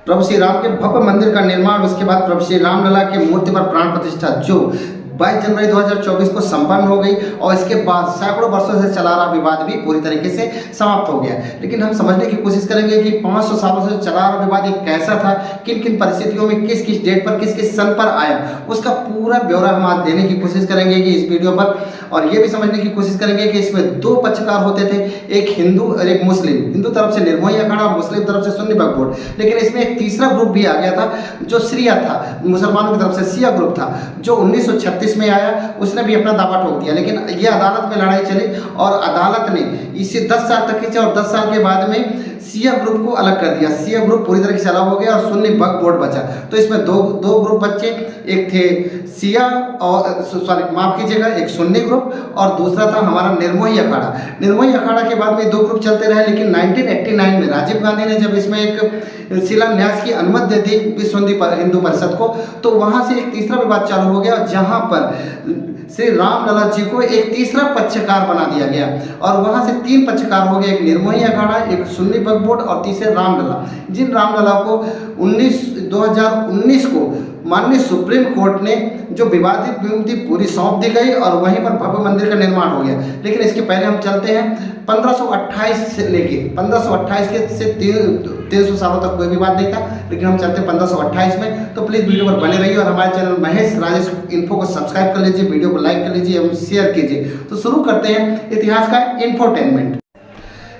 प्रभु श्री राम के भव्य मंदिर का निर्माण, उसके बाद प्रभु श्री रामलला की मूर्ति पर प्राण प्रतिष्ठा जो 22 जनवरी 2024 को संपन्न हो गई और इसके बाद सैकड़ों वर्षों से चला रहा विवाद भी पूरी तरीके से समाप्त हो गया। लेकिन हम समझने की कोशिश करेंगे कि 500 सालों से चला रहा विवाद एक कैसा था, किन किन परिस्थितियों में किस किस डेट पर किस किस सन पर आया, उसका पूरा ब्यौरा हम आज देने की कोशिश करेंगे कि इस वीडियो पर। और ये भी समझने की कोशिश करेंगे कि इसमें दो पक्षकार होते थे, एक हिंदू और एक मुस्लिम। हिंदू तरफ से निर्मोही अखाड़ा और मुस्लिम तरफ से सुन्नी वक्फ बोर्ड। लेकिन इसमें एक तीसरा ग्रुप भी आ गया था जो शिया था, मुसलमानों की तरफ से शिया ग्रुप था, जो 1936 में आया। उसने भी अपना दावा ठोक दिया, लेकिन ये अदालत में लड़ाई चली और अदालत ने इसे 10 साल तक खींचा और 10 साल के बाद में शिया ग्रुप को अलग कर दिया। शिया ग्रुप पूरी तरह से अलग हो गया और सुन्नी वक्फ बोर्ड बचा। तो इसमें दो ग्रुप बच्चे, एक थे शिया और माफ कीजिएगा, एक सुन्नी ग्रुप और दूसरा था हमारा निर्मोही अखाड़ा। निर्मोही अखाड़ा के बाद में 2 ग्रुप चलते रहे, लेकिन 1989 में राजीव गांधी ने जब इसमें एक शिलान्यास की अनुमति दे दी विश्व हिंदू परिषद को, तो वहां से एक तीसरा विवाद चालू हो गया, जहां पर श्री रामलला जी को एक तीसरा पक्षकार बना दिया गया और वहां से 3 पक्षकार हो गए, एक निर्मोही अखाड़ा, एक सुन्नी वक्फ बोर्ड और तीसरे रामलला। जिन रामलला को 2019 को माननीय सुप्रीम कोर्ट ने जो विवादित भूमि थी पूरी सौंप दी गई और वहीं पर भव्य मंदिर का निर्माण हो गया। लेकिन इसके पहले हम चलते हैं 1528 से लेके 1528 के से 300 सालों तक कोई विवाद नहीं था, लेकिन हम चलते हैं 1528 में। तो प्लीज़ वीडियो पर बने रहिए और हमारे चैनल महेश राजेश इन्फो को सब्सक्राइब कर लीजिए, वीडियो को लाइक कर लीजिए एवं शेयर कीजिए। तो शुरू करते हैं इतिहास का इंफोटेनमेंट।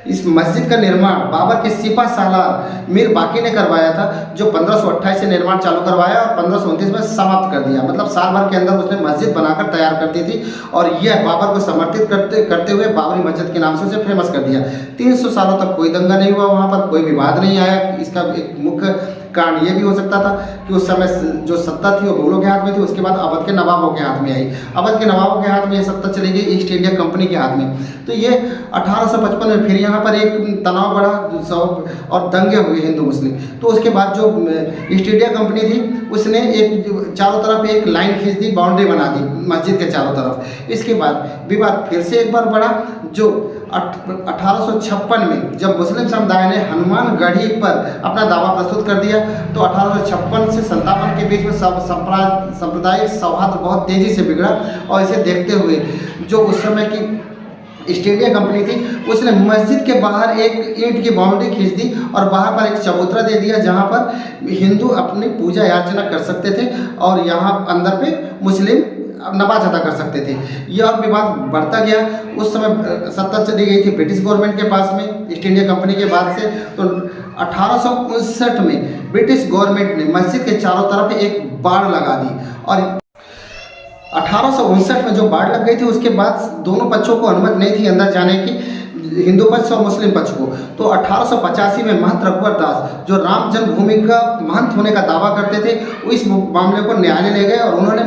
इस मस्जिद का निर्माण बाबर के सिपा सालार मीर बाकी ने करवाया था, जो 1528 से निर्माण चालू करवाया और 1529 में समाप्त कर दिया। मतलब साल भर के अंदर उसने मस्जिद बनाकर तैयार कर दी थी और यह बाबर को समर्पित करते हुए बाबरी मस्जिद के नाम से उसे फेमस कर दिया। 300 सालों तक कोई दंगा नहीं हुआ, वहाँ पर कोई विवाद नहीं आया। इसका एक मुख्य कारण ये भी हो सकता था कि उस समय जो सत्ता थी वो मुगलों के हाथ में थी, उसके बाद अवध के नवाबों के हाथ में आई। अवध के नवाबों के हाथ में ये सत्ता चली गई ईस्ट इंडिया कंपनी के हाथ में। तो ये 1855 में फिर यहाँ पर एक तनाव बढ़ा और दंगे हुए हिंदू मुस्लिम। तो उसके बाद जो ईस्ट इंडिया कंपनी थी उसने एक चारों तरफ एक लाइन खींच दी, बाउंड्री बना दी मस्जिद के चारों तरफ। इसके बाद विवाद फिर से एक बार बढ़ा, जो 1856 में जब मुस्लिम समुदाय ने हनुमानगढ़ी पर अपना दावा प्रस्तुत कर दिया, तो 1856 से 57 के बीच में सांप्रदायिक सौहार्द बहुत तेजी से बिगड़ा। और इसे देखते हुए जो उस समय की ईस्ट इंडिया कंपनी थी उसने मस्जिद के बाहर एक ईंट की बाउंड्री खींच दी और बाहर पर एक चबूतरा दे दिया, जहां पर हिंदू अपनी पूजा अर्चना कर सकते थे और यहाँ अंदर पे मुस्लिम नमाज अदा कर सकते थे। यह और विवाद बढ़ता गया। उस समय सत्ता चली गई थी ब्रिटिश गवर्नमेंट के पास में ईस्ट इंडिया कंपनी के बाद से। तो 1859 में ब्रिटिश गवर्नमेंट ने मस्जिद के चारों तरफ एक बाड़ लगा दी और 1859 में जो बाड़ लग गई थी उसके बाद दोनों पक्षों को अनुमति नहीं थी अंदर जाने की, हिंदू पक्ष और मुस्लिम पक्ष को। तो 1885 में महंत रघुवर दास, जो राम जन्मभूमि का महंत होने का दावा करते थे, इस मामले को न्यायालय ले गए और उन्होंने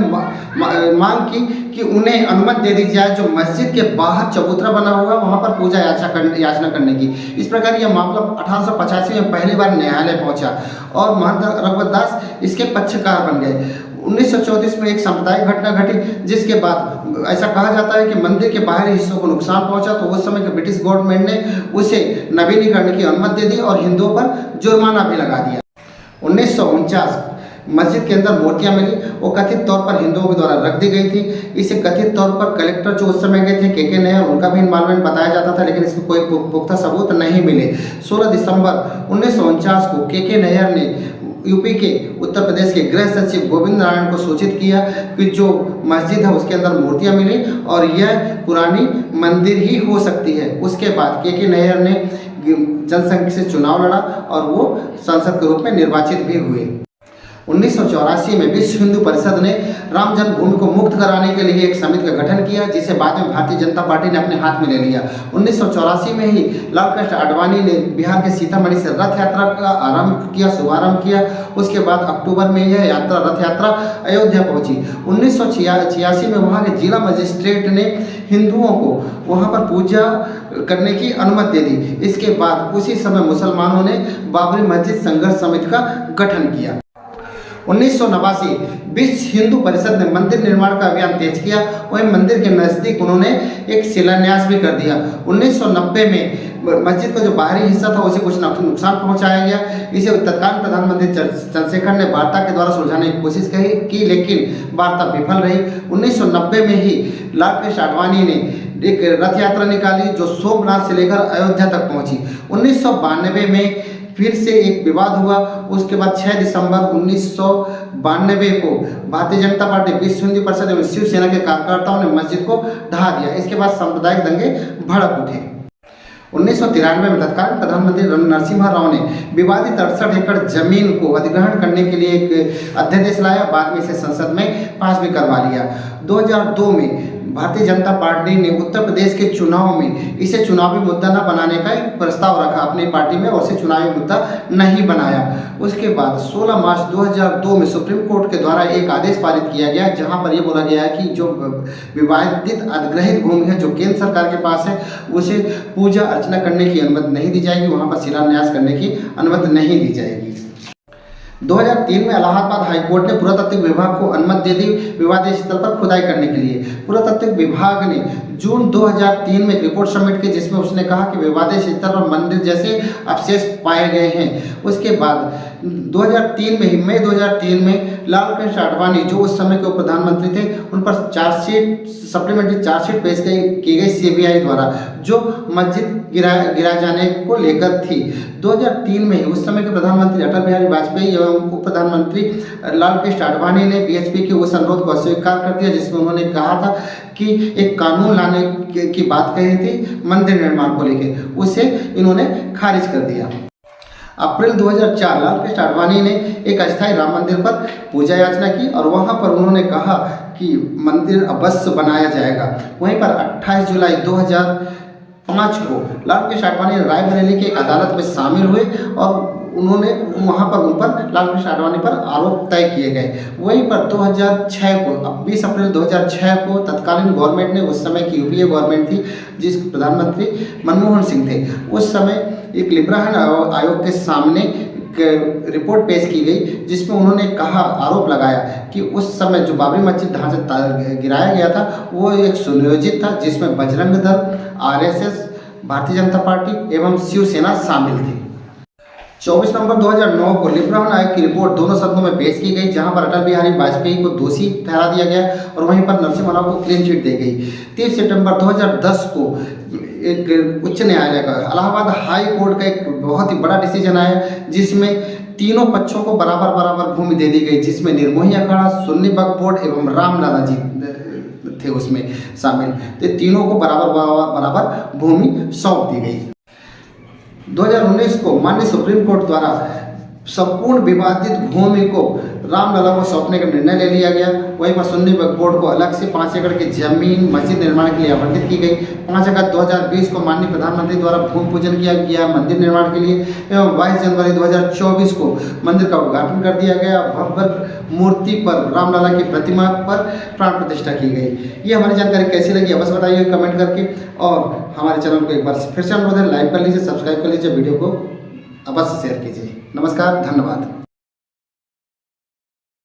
मांग की कि उन्हें अनुमति दे दी जाए जो मस्जिद के बाहर चबूतरा बना हुआ वहाँ पर पूजा याचना करने की। इस प्रकार यह मामला 1885 में पहली बार न्यायालय पहुँचा और महंत रघुवर दास इसके पक्षकार बन गए। 1934 में एक सांप्रदायिक घटना घटी, जिसके बाद ऐसा कहा जाता है कि मंदिर के बाहरी हिस्सों को नुकसान पहुंचा। तो उस समय के ब्रिटिश गवर्नमेंट ने उसे नवीनीकरण की अनुमति दे दी और हिंदुओं पर जुर्माना भी लगा दिया। 1949 मस्जिद के अंदर मूर्तियां मिली, वो कथित तौर पर हिंदुओं के द्वारा रख दी गई थी। इसे कथित तौर पर कलेक्टर जो उस समय के थे के नहर, उनका भी इन्वॉल्वमेंट बताया जाता था, लेकिन इसमें कोई पुख्ता सबूत नहीं मिले। 16 दिसंबर 1949 को के नहर ने यूपी के उत्तर प्रदेश के गृह सचिव गोविंद नारायण को सूचित किया कि जो मस्जिद है उसके अंदर मूर्तियां मिली और यह पुरानी मंदिर ही हो सकती है। उसके बाद के नहर ने जनसंघ से चुनाव लड़ा और वो सांसद के रूप में निर्वाचित भी हुए। 1984 में विश्व हिंदू परिषद ने राम जन्मभूमि को मुक्त कराने के लिए एक समिति का गठन किया, जिसे बाद में भारतीय जनता पार्टी ने अपने हाथ में ले लिया। 1984 में ही लाल कृष्ण आडवाणी ने बिहार के सीतामढ़ी से रथ यात्रा का शुभारंभ किया। उसके बाद अक्टूबर में यह रथ यात्रा अयोध्या पहुंची। 1986 में वहाँ के जिला मजिस्ट्रेट ने हिंदुओं को वहाँ पर पूजा करने की अनुमति दे दी। इसके बाद उसी समय मुसलमानों ने बाबरी मस्जिद संघर्ष समिति का गठन किया। 1989 विश्व हिंदू परिषद ने मंदिर निर्माण का अभियान तेज किया। वहीं मंदिर के नज़दीक उन्होंने एक शिलान्यास भी कर दिया। 1990 में मस्जिद का जो बाहरी हिस्सा था उसे कुछ नुकसान पहुंचाया गया। इसे तत्कालीन प्रधानमंत्री चंद्रशेखर ने वार्ता के द्वारा सुलझाने की कोशिश की, लेकिन वार्ता विफल रही। 1990 में ही लाल कृष्ण आडवाणी ने एक रथ यात्रा निकाली जो सोमनाथ से लेकर अयोध्या तक पहुंची। 1992 में फिर से एक विवाद हुआ। उसके बाद 6 दिसंबर 1992 को भारतीय जनता पार्टी, विश्व हिंदू परिषद एवं शिवसेना के कार्यकर्ताओं ने मस्जिद को ढहा दिया। इसके बाद सांप्रदायिक दंगे भड़क उठे। 1993 में तत्कालीन प्रधानमंत्री नरसिम्हा राव ने विवादित 68 एकड़ जमीन को अधिग्रहण करने के लिए एक अध्यादेश लाया। बाद में इसे संसद में पास भी करवा लिया। 2002 में भारतीय जनता पार्टी ने उत्तर प्रदेश के चुनाव में इसे चुनावी मुद्दा न बनाने का एक प्रस्ताव रखा अपनी पार्टी में और उसे चुनावी मुद्दा नहीं बनाया। उसके बाद 16 मार्च 2002 में सुप्रीम कोर्ट के द्वारा एक आदेश पारित किया गया जहां पर यह बोला गया है कि जो विवादित अधिग्रहित भूमि है जो केंद्र सरकार के पास है उसे पूजा अर्चना करने की अनुमति नहीं दी जाएगी, वहां पर शिलान्यास करने की अनुमति नहीं दी जाएगी। 2003 में इलाहाबाद हाईकोर्ट ने पुरातत्व विभाग को अनुमति दे दी विवादित स्थल पर खुदाई करने के लिए। पुरातत्व विभाग ने जून 2003 में एक रिपोर्ट सबमिट की जिसमें उसने कहा कि विवादित स्थल पर मंदिर जैसे अवशेष पाए गए हैं। उसके बाद 2003 में ही मई 2003 में लाल कृष्ण आडवाणी जो उस समय के उप प्रधानमंत्री थे उन पर चार्जशीट सप्लीमेंट्री चार्जशीट पेश की गई सीबीआई द्वारा जो मस्जिद गिरा जाने को लेकर थी। 2003 में ही उस समय के प्रधानमंत्री अटल बिहारी वाजपेयी एवं उप प्रधानमंत्री लाल कृष्ण आडवाणी ने बीएचपी के उस अनुरोध को अस्वीकार कर दिया जिसमें उन्होंने कहा था कि एक कानून लाने की बात कही थी मंदिर निर्माण को लेकर, उसे इन्होंने खारिज कर दिया। अप्रैल 2004 लाल कृष्ण आडवाणी ने एक अस्थायी राम मंदिर पर पूजा याचना की और वहां पर उन्होंने कहा कि मंदिर अवश्य बनाया जाएगा। वहीं पर 28 जुलाई 2005 को लाल कृष्ण आडवाणी रायबरेली की एक अदालत में शामिल हुए और उन्होंने वहां पर उन पर लाल कृष्ण आडवाणी पर आरोप तय किए गए। वहीं पर 2006 को 20 अप्रैल 2006 को तत्कालीन गवर्नमेंट ने उस समय की यूपीए गवर्नमेंट थी जिस प्रधानमंत्री मनमोहन सिंह थे, उस समय एक लिब्राहन आयोग के सामने रिपोर्ट पेश की गई जिसमें उन्होंने कहा आरोप लगाया कि उस समय जो बाबरी मस्जिद ढांचा गिराया गया था वो एक सुनियोजित था जिसमें बजरंग दल, आरएसएस, भारतीय जनता पार्टी एवं शिवसेना शामिल थी। 24 नवंबर 2009 को लिब्राहन आयोग की रिपोर्ट दोनों सदनों में पेश की गई जहां पर अटल बिहारी वाजपेयी को दोषी ठहरा दिया गया और वहीं पर नरसिम्हा राव को क्लीन चिट दी गई। 30 सितंबर 2010 को एक उच्च न्यायालय का इलाहाबाद हाई कोर्ट का एक बहुत ही बड़ा डिसीजन आया जिसमें तीनों पक्षों को बराबर बराबर भूमि दे दी गई जिसमें निर्मोही अखाड़ा, सुन्नी वक्फ बोर्ड एवं रामलला जी थे उसमें शामिल, तो तीनों को बराबर भूमि सौंप दी गई। 2019 को माननीय सुप्रीम कोर्ट द्वारा संपूर्ण विवादित भूमि को रामलला को सौंपने का निर्णय ले लिया गया। वहीं पर सुन्नी वक्फ बोर्ड को अलग से 5 एकड़ की जमीन मस्जिद निर्माण के लिए आवंटित की गई। 5 अगस्त 2020 को माननीय प्रधानमंत्री द्वारा भूमि पूजन किया गया मंदिर निर्माण के लिए एवं 22 जनवरी 2024 को मंदिर का उद्घाटन कर दिया गया। भव्य मूर्ति पर रामलला की प्रतिमा पर प्राण प्रतिष्ठा की गई। ये हमारी जानकारी कैसी लगी अवश्य बताइए कमेंट करके और हमारे चैनल को एक बार फिर से अनुरोध है लाइक कर लीजिए, सब्सक्राइब कर लीजिए, वीडियो को अवश्य शेयर कीजिए। नमस्कार, धन्यवाद।